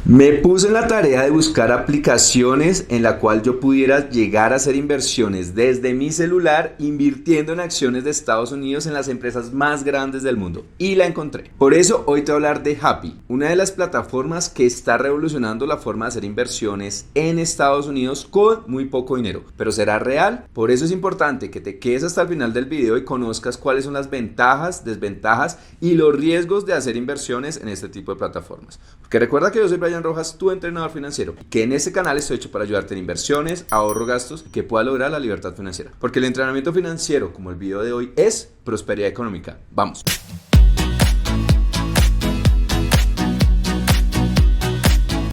Me puse en la tarea de buscar aplicaciones en la cual yo pudiera llegar a hacer inversiones desde mi celular invirtiendo en acciones de Estados Unidos en las empresas más grandes del mundo y la encontré. Por eso hoy te voy a hablar de Happy, una de las plataformas que está revolucionando la forma de hacer inversiones en Estados Unidos con muy poco dinero. ¿Pero será real? Por eso es importante que te quedes hasta el final del video y conozcas cuáles son las ventajas, desventajas y los riesgos de hacer inversiones en este tipo de plataformas. Porque recuerda que yo soy Brian Rojas, tu entrenador financiero, que en este canal estoy hecho para ayudarte en inversiones, ahorro, gastos, que pueda lograr la libertad financiera. Porque el entrenamiento financiero, como el video de hoy, es prosperidad económica. Vamos.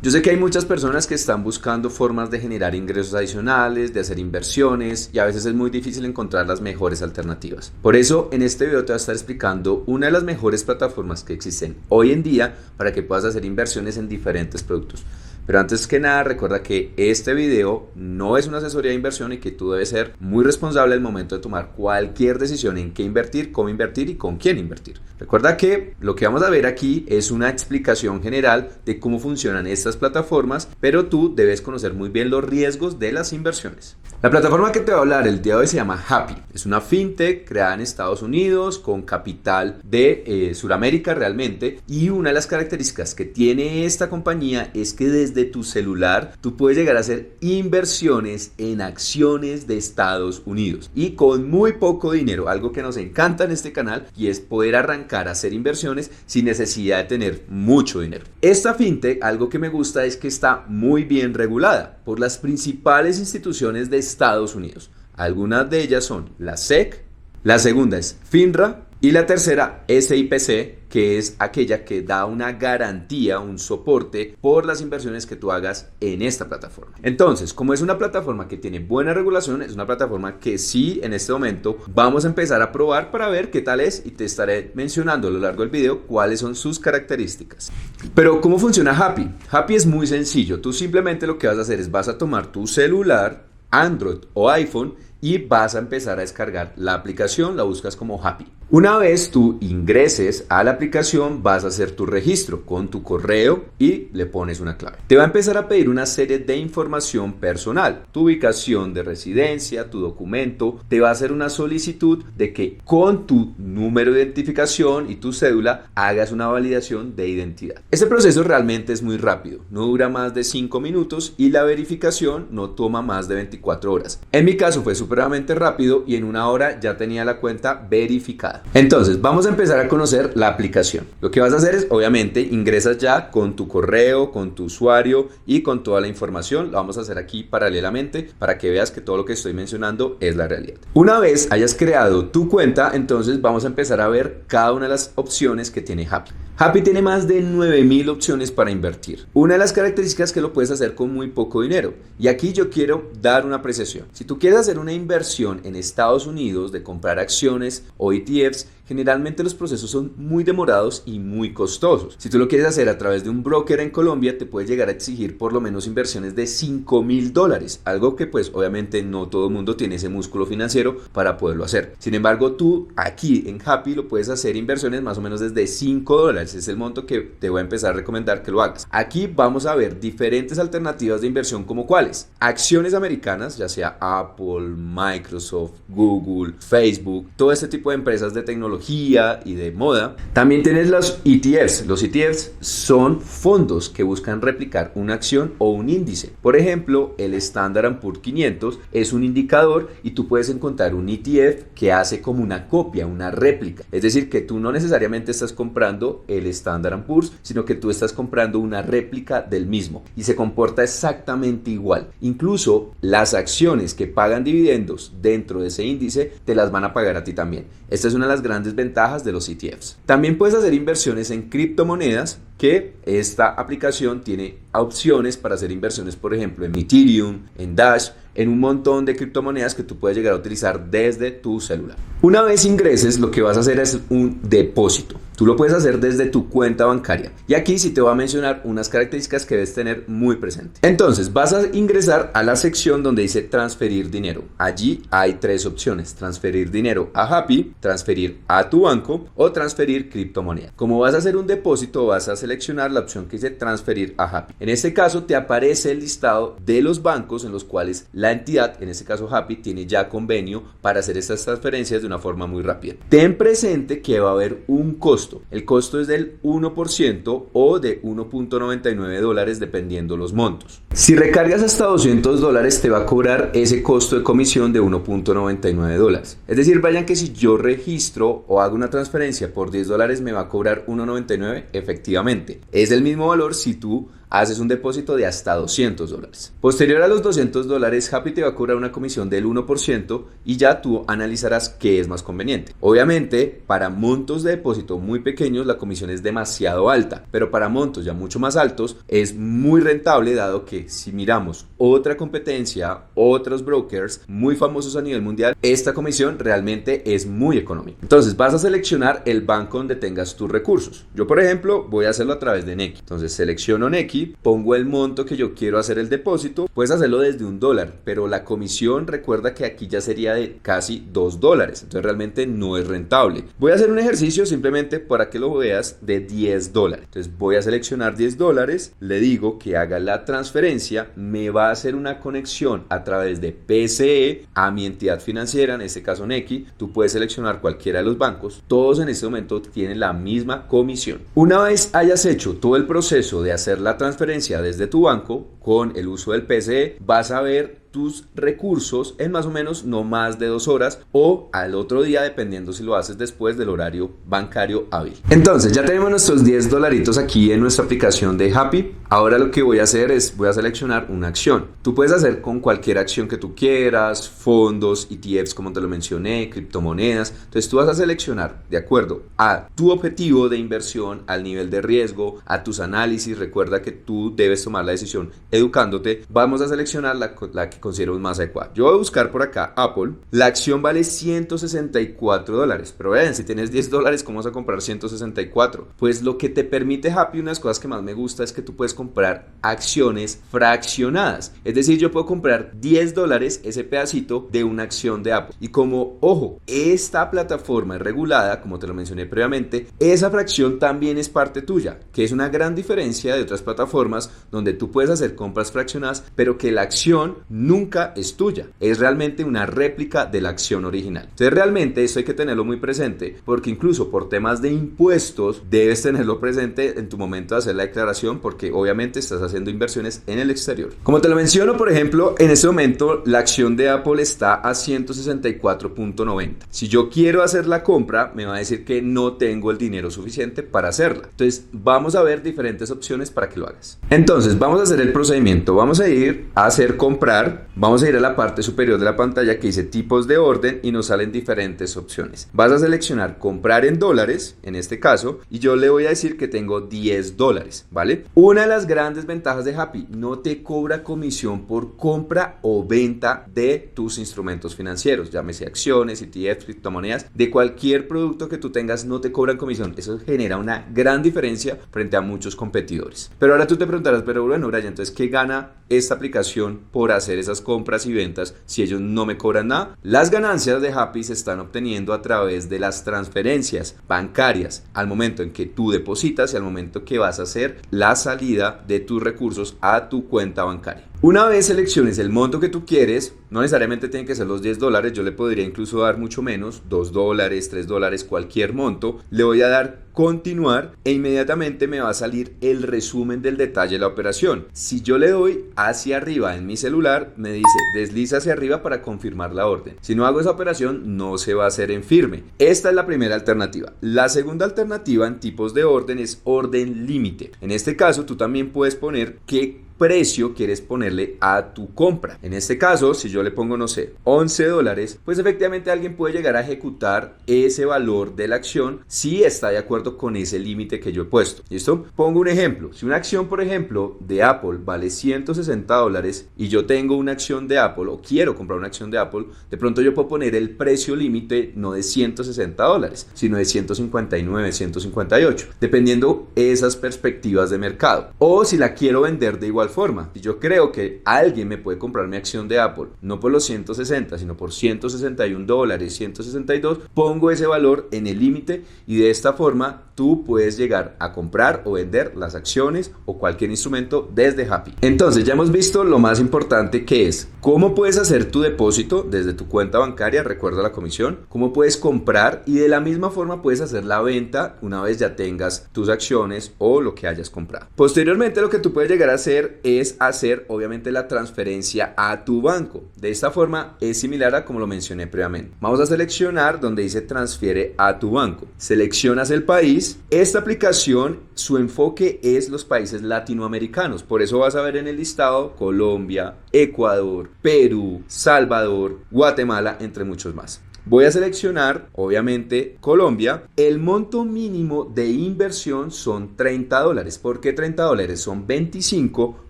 Yo sé que hay muchas personas que están buscando formas de generar ingresos adicionales, de hacer inversiones y a veces es muy difícil encontrar las mejores alternativas. Por eso en este video te voy a estar explicando una de las mejores plataformas que existen hoy en día para que puedas hacer inversiones en diferentes productos. Pero antes que nada, recuerda que este video no es una asesoría de inversión y que tú debes ser muy responsable al momento de tomar cualquier decisión en qué invertir, cómo invertir y con quién invertir. Recuerda que lo que vamos a ver aquí es una explicación general de cómo funcionan estas plataformas, pero tú debes conocer muy bien los riesgos de las inversiones. La plataforma que te voy a hablar el día de hoy se llama Happy. Es una fintech creada en Estados Unidos con capital de Sudamérica realmente, y una de las características que tiene esta compañía es que desde tu celular tú puedes llegar a hacer inversiones en acciones de Estados Unidos y con muy poco dinero, algo que nos encanta en este canal, y es poder arrancar a hacer inversiones sin necesidad de tener mucho dinero. Esta fintech, algo que me gusta es que está muy bien regulada por las principales instituciones de Estados Unidos. Algunas de ellas son la SEC, la segunda es FINRA y la tercera SIPC, que es aquella que da una garantía, un soporte por las inversiones que tú hagas en esta plataforma. Entonces, como es una plataforma que tiene buena regulación, es una plataforma que sí en este momento vamos a empezar a probar para ver qué tal es, y te estaré mencionando a lo largo del video cuáles son sus características. Pero ¿cómo funciona Happy? Happy es muy sencillo. Tú simplemente lo que vas a hacer es vas a tomar tu celular, Android o iPhone, y vas a empezar a descargar la aplicación. La buscas como Happy. Una vez tú ingreses a la aplicación, vas a hacer tu registro con tu correo y le pones una clave. Te va a empezar a pedir una serie de información personal, tu ubicación de residencia, tu documento. Te va a hacer una solicitud de que con tu número de identificación y tu cédula hagas una validación de identidad. Este proceso realmente es muy rápido, no dura más de 5 minutos y la verificación no toma más de 24 horas. En mi caso fue supremamente rápido y en una hora ya tenía la cuenta verificada. Entonces vamos a empezar a conocer la aplicación. Lo que vas a hacer es, obviamente, ingresas ya con tu correo, con tu usuario y con toda la información. Lo vamos a hacer aquí paralelamente para que veas que todo lo que estoy mencionando es la realidad. Una vez hayas creado tu cuenta, entonces vamos a empezar a ver cada una de las opciones que tiene Happy. Happy tiene más de 9,000 opciones para invertir. Una de las características es que lo puedes hacer con muy poco dinero. Y aquí yo quiero dar una apreciación. Si tú quieres hacer una inversión en Estados Unidos de comprar acciones o ETFs, generalmente los procesos son muy demorados y muy costosos. Si tú lo quieres hacer a través de un broker en Colombia, te puede llegar a exigir por lo menos inversiones de $5,000, algo que pues obviamente no todo el mundo tiene ese músculo financiero para poderlo hacer. Sin embargo, tú aquí en Happy lo puedes hacer inversiones más o menos desde $5, es el monto que te voy a empezar a recomendar que lo hagas. Aquí vamos a ver diferentes alternativas de inversión, como cuáles: acciones americanas, ya sea Apple, Microsoft, Google, Facebook, todo este tipo de empresas de tecnología y de moda. También tienes los ETFs. Los ETFs son fondos que buscan replicar una acción o un índice. Por ejemplo, el Standard & Poor's 500 es un indicador y tú puedes encontrar un ETF que hace como una copia, una réplica. Es decir, que tú no necesariamente estás comprando el Standard & Poor's, sino que tú estás comprando una réplica del mismo y se comporta exactamente igual. Incluso las acciones que pagan dividendos dentro de ese índice te las van a pagar a ti también. Esta es una de las grandes ventajas de los ETFs. También puedes hacer inversiones en criptomonedas, que esta aplicación tiene opciones para hacer inversiones, por ejemplo, en Ethereum, en Dash, en un montón de criptomonedas que tú puedes llegar a utilizar desde tu celular. Una vez ingreses, lo que vas a hacer es un depósito. Tú lo puedes hacer desde tu cuenta bancaria. Y aquí sí te voy a mencionar unas características que debes tener muy presente. Entonces, vas a ingresar a la sección donde dice transferir dinero. Allí hay 3 opciones: transferir dinero a Happy, transferir a tu banco o transferir criptomoneda. Como vas a hacer un depósito, vas a hacer seleccionar la opción que dice transferir a Happy. En este caso te aparece el listado de los bancos en los cuales la entidad, en este caso Happy, tiene ya convenio para hacer estas transferencias de una forma muy rápida. Ten presente que va a haber un costo. El costo es del 1% o de $1.99 dependiendo los montos. Si recargas hasta $200 te va a cobrar ese costo de comisión de $1.99. Es decir, vayan que si yo registro o hago una transferencia por $10 me va a cobrar $1.99. Efectivamente, es el mismo valor si tú haces un depósito de hasta $200. Posterior a los $200, Happy te va a cobrar una comisión del 1% y ya tú analizarás qué es más conveniente. Obviamente, para montos de depósito muy pequeños la comisión es demasiado alta, pero para montos ya mucho más altos es muy rentable, dado que si miramos otra competencia, otros brokers muy famosos a nivel mundial, esta comisión realmente es muy económica. Entonces vas a seleccionar el banco donde tengas tus recursos. Yo, por ejemplo, voy a hacerlo a través de Nequi. Entonces selecciono Nequi, pongo el monto que yo quiero hacer el depósito. Puedes hacerlo desde $1, pero la comisión, recuerda que aquí ya sería de casi $2, entonces realmente no es rentable. Voy a hacer un ejercicio simplemente para que lo veas de $10. Entonces voy a seleccionar $10, le digo que haga la transferencia, me va a hacer una conexión a través de PSE a mi entidad financiera, en este caso Nequi. Tú puedes seleccionar cualquiera de los bancos, todos en este momento tienen la misma comisión. Una vez hayas hecho todo el proceso de hacer la transferencia desde tu banco con el uso del PSE, vas a ver tus recursos en más o menos no más de 2 horas o al otro día, dependiendo si lo haces después del horario bancario hábil. Entonces ya tenemos nuestros $10 aquí en nuestra aplicación de Happy. Ahora lo que voy a hacer es voy a seleccionar una acción. Tú puedes hacer con cualquier acción que tú quieras, fondos, ETFs como te lo mencioné, criptomonedas. Entonces tú vas a seleccionar de acuerdo a tu objetivo de inversión, al nivel de riesgo, a tus análisis. Recuerda que tú debes tomar la decisión educándote. Vamos a seleccionar la que considero más adecuada. Yo voy a buscar por acá Apple. La acción vale $164, pero vean, si tienes $10, ¿cómo vas a comprar 164? Pues lo que te permite Happy, una de las cosas que más me gusta es que tú puedes comprar acciones fraccionadas. Es decir, yo puedo comprar $10 ese pedacito de una acción de Apple. Y como, ojo, esta plataforma es regulada, como te lo mencioné previamente, esa fracción también es parte tuya, que es una gran diferencia de otras plataformas donde tú puedes hacer compras fraccionadas, pero que la acción nunca es tuya, es realmente una réplica de la acción original. Entonces realmente esto hay que tenerlo muy presente, porque incluso por temas de impuestos debes tenerlo presente en tu momento de hacer la declaración, porque obviamente estás haciendo inversiones en el exterior. Como te lo menciono, por ejemplo, en este momento la acción de Apple está a 164.90. Si yo quiero hacer la compra, me va a decir que no tengo el dinero suficiente para hacerla. Entonces vamos a ver diferentes opciones para que lo hagas. Entonces vamos a hacer el procedimiento. Vamos a ir a hacer comprar. Vamos a ir a la parte superior de la pantalla que dice tipos de orden y nos salen diferentes opciones. Vas a seleccionar comprar en dólares, en este caso, y yo le voy a decir que tengo $10, ¿vale? Una de las grandes ventajas de Happy, no te cobra comisión por compra o venta de tus instrumentos financieros, llámese acciones, ETFs, criptomonedas, de cualquier producto que tú tengas no te cobran comisión. Eso genera una gran diferencia frente a muchos competidores. Pero ahora tú te preguntarás, pero bueno, Brian, entonces ¿qué gana esta aplicación por hacer esas compras y ventas si ellos no me cobran nada? Las ganancias de Happy se están obteniendo a través de las transferencias bancarias al momento en que tú depositas y al momento que vas a hacer la salida de tus recursos a tu cuenta bancaria. Una vez selecciones el monto que tú quieres, no necesariamente tienen que ser los $10, yo le podría incluso dar mucho menos, $2, $3, cualquier monto. Le voy a dar continuar e inmediatamente me va a salir el resumen del detalle de la operación. Si yo le doy hacia arriba en mi celular, me dice desliza hacia arriba para confirmar la orden. Si no hago esa operación, no se va a hacer en firme. Esta es la primera alternativa. La segunda alternativa en tipos de orden es orden límite. En este caso, tú también puedes poner qué precio quieres ponerle a tu compra. En este caso, si yo le pongo, no sé, $11, pues efectivamente alguien puede llegar a ejecutar ese valor de la acción si está de acuerdo con ese límite que yo he puesto. ¿Listo? Pongo un ejemplo. Si una acción, por ejemplo, de Apple vale $160 y yo tengo una acción de Apple o quiero comprar una acción de Apple, de pronto yo puedo poner el precio límite no de $160, sino de 159, 158, dependiendo esas perspectivas de mercado. O si la quiero vender de igual igual forma, si yo creo que alguien me puede comprar mi acción de Apple, no por los 160, sino por $161, 162, pongo ese valor en el límite y de esta forma tú puedes llegar a comprar o vender las acciones o cualquier instrumento desde Happy. Entonces ya hemos visto lo más importante, que es cómo puedes hacer tu depósito desde tu cuenta bancaria, recuerda la comisión, cómo puedes comprar y de la misma forma puedes hacer la venta una vez ya tengas tus acciones o lo que hayas comprado. Posteriormente lo que tú puedes llegar a hacer es hacer obviamente la transferencia a tu banco. De esta forma es similar a como lo mencioné previamente. Vamos a seleccionar donde dice transfiere a tu banco. Seleccionas el país. Esta aplicación, su enfoque es los países latinoamericanos. Por eso vas a ver en el listado Colombia, Ecuador, Perú, Salvador, Guatemala, entre muchos más. Voy a seleccionar, obviamente, Colombia. El monto mínimo de inversión son $30. ¿Por qué $30? Son 25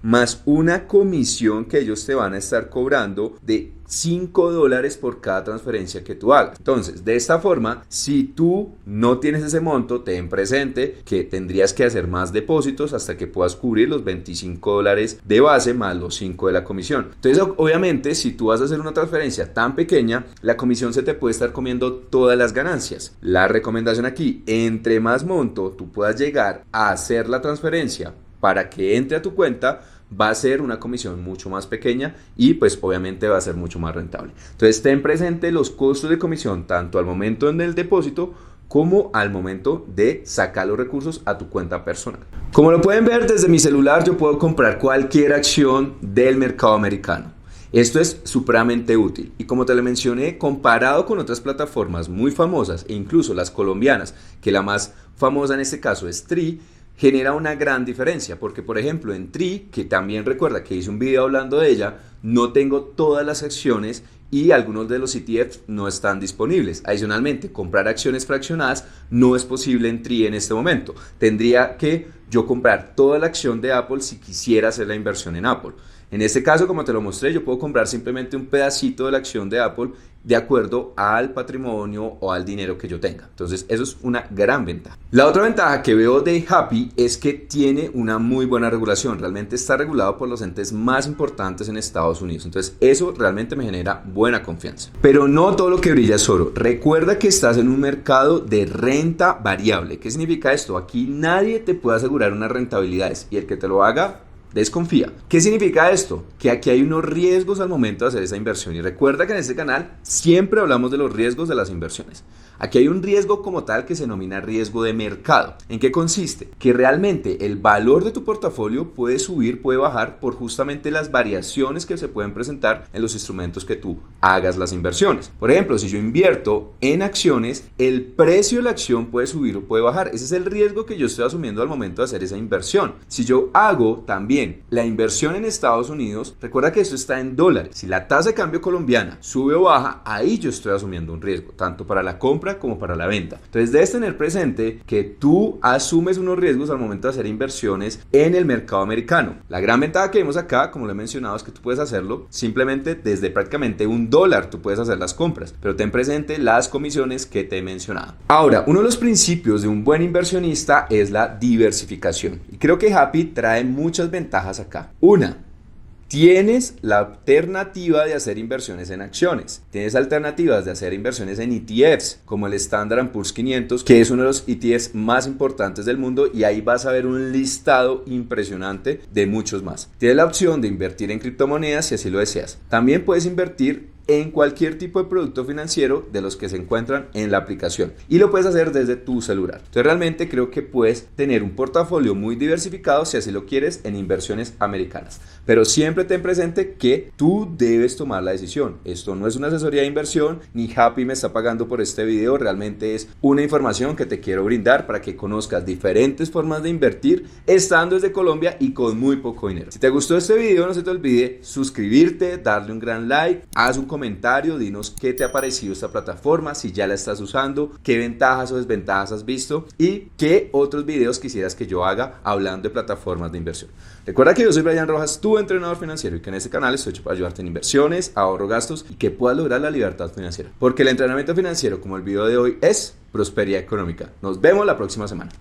más una comisión que ellos te van a estar cobrando de $5 por cada transferencia que tú hagas. Entonces, de esta forma, si tú no tienes ese monto, ten presente que tendrías que hacer más depósitos hasta que puedas cubrir los $25 de base más los 5 de la comisión. Entonces, obviamente, si tú vas a hacer una transferencia tan pequeña, la comisión se te puede estar comiendo todas las ganancias. La recomendación aquí, entre más monto tú puedas llegar a hacer la transferencia para que entre a tu cuenta, va a ser una comisión mucho más pequeña y pues obviamente va a ser mucho más rentable. Entonces ten presente los costos de comisión tanto al momento en el depósito como al momento de sacar los recursos a tu cuenta personal. Como lo pueden ver desde mi celular, yo puedo comprar cualquier acción del mercado americano. Esto es supremamente útil y como te lo mencioné, comparado con otras plataformas muy famosas e incluso las colombianas, que la más famosa en este caso es Tree, genera una gran diferencia porque, por ejemplo, en Tree, que también recuerda que hice un video hablando de ella, no tengo todas las acciones y algunos de los ETFs no están disponibles. Adicionalmente, comprar acciones fraccionadas no es posible en Tree en este momento. Tendría que yo comprar toda la acción de Apple si quisiera hacer la inversión en Apple. En este caso, como te lo mostré, yo puedo comprar simplemente un pedacito de la acción de Apple de acuerdo al patrimonio o al dinero que yo tenga. Entonces, eso es una gran ventaja. La otra ventaja que veo de Happy es que tiene una muy buena regulación. Realmente está regulado por los entes más importantes en Estados Unidos. Entonces, eso realmente me genera buena confianza. Pero no todo lo que brilla es oro. Recuerda que estás en un mercado de renta variable. ¿Qué significa esto? Aquí nadie te puede asegurar unas rentabilidades y el que te lo haga, desconfía. ¿Qué significa esto? Que aquí hay unos riesgos al momento de hacer esa inversión y recuerda que en este canal siempre hablamos de los riesgos de las inversiones. Aquí hay un riesgo como tal que se denomina riesgo de mercado. ¿En qué consiste? Que realmente el valor de tu portafolio puede subir, puede bajar por justamente las variaciones que se pueden presentar en los instrumentos que tú hagas las inversiones. Por ejemplo, si yo invierto en acciones, el precio de la acción puede subir o puede bajar. Ese es el riesgo que yo estoy asumiendo al momento de hacer esa inversión. Si yo hago también la inversión en Estados Unidos, recuerda que esto está en dólares. Si la tasa de cambio colombiana sube o baja, ahí yo estoy asumiendo un riesgo, tanto para la compra como para la venta. Entonces debes tener presente que tú asumes unos riesgos al momento de hacer inversiones en el mercado americano. La gran ventaja que vemos acá, como lo he mencionado, es que tú puedes hacerlo simplemente desde prácticamente $1, tú puedes hacer las compras, pero ten presente las comisiones que te he mencionado. Ahora, uno de los principios de un buen inversionista es la diversificación y creo que Happy trae muchas ventajas acá. Una, tienes la alternativa de hacer inversiones en acciones. Tienes alternativas de hacer inversiones en ETFs, como el Standard & Poor's 500, que es uno de los ETFs más importantes del mundo y ahí vas a ver un listado impresionante de muchos más. Tienes la opción de invertir en criptomonedas si así lo deseas. También puedes invertir en cualquier tipo de producto financiero de los que se encuentran en la aplicación y lo puedes hacer desde tu celular. Entonces realmente creo que puedes tener un portafolio muy diversificado si así lo quieres en inversiones americanas, pero siempre ten presente que tú debes tomar la decisión. Esto no es una asesoría de inversión ni Happy me está pagando por este video, realmente es una información que te quiero brindar para que conozcas diferentes formas de invertir estando desde Colombia y con muy poco dinero. Si te gustó este video, no se te olvide suscribirte, darle un gran like, haz un comentario, dinos qué te ha parecido esta plataforma, si ya la estás usando, qué ventajas o desventajas has visto y qué otros videos quisieras que yo haga hablando de plataformas de inversión. Recuerda que yo soy Brian Rojas, tu entrenador financiero y que en este canal estoy hecho para ayudarte en inversiones, ahorro, gastos y que puedas lograr la libertad financiera. Porque el entrenamiento financiero, como el video de hoy, es prosperidad económica. Nos vemos la próxima semana.